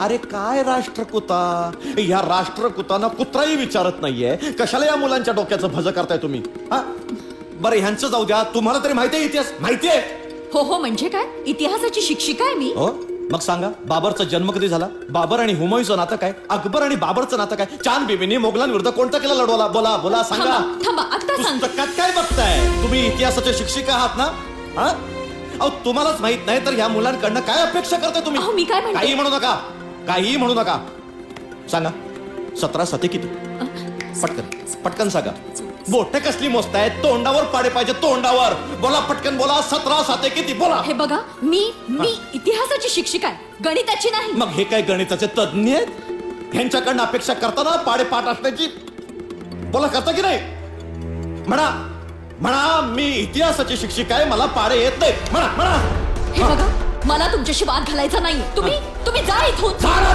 अरे काय राष्ट्रकुता, या राष्ट्रकुतांना कुत्राही विचारत नाहीये, कशाला या मुलांच्या डोक्याचं भज करताय तुम्ही? हा बरं, ह्यांचं जाऊ द्या, तुम्हाला तरी माहितीये इतिहास? माहितीये? हो हो, म्हणजे काय? इतिहासाची शिक्षिका आहे मी. हो, मग सांगा, बाबरचा जन्म कधी झाला? बाबर आणि हुमायूंचं नातं काय? अकबर आणि बाबरचं नातं काय? चांद बीबींनी मोगलांविरुद्ध कोणता केला लढवला? बोला बोला, सांगा. थांबा, आता सांग. पुस्तकात काय बघताय तुम्ही? इतिहासाचे शिक्षिका आहात ना? हा, अहो तुम्हालाच माहित नाही तर ह्या मुलांकडनं काय अपेक्षा करताय तुम्ही? अहो, मी काय म्हणते? काही म्हणू नका, काही म्हणू नका. सांगा, 17 साते किती? पटकन पटकन सांगा. बोट कसली मोजताय? तोंडावर पाडे पाहिजे, तोंडावर. बोला पटकन बोला, 17 साते किती? बोला. हे बघा, मी इतिहासाची शिक्षिका आहे, गणिताची नाही. मग हे काय गणिताचे तज्ञ आहेत? ह्यांच्याकडनं अपेक्षा करताना पाडे पाठ असण्याची बोला, करता की नाही? म्हणा म्हणा, मी इतिहासाची शिक्षिका आहे, मला पाडे येत नाही. म्हणा म्हणा. हे बघा, मला तुमच्याशी वाद घालायचा नाहीये. तुम्ही जा इथून. जा ना.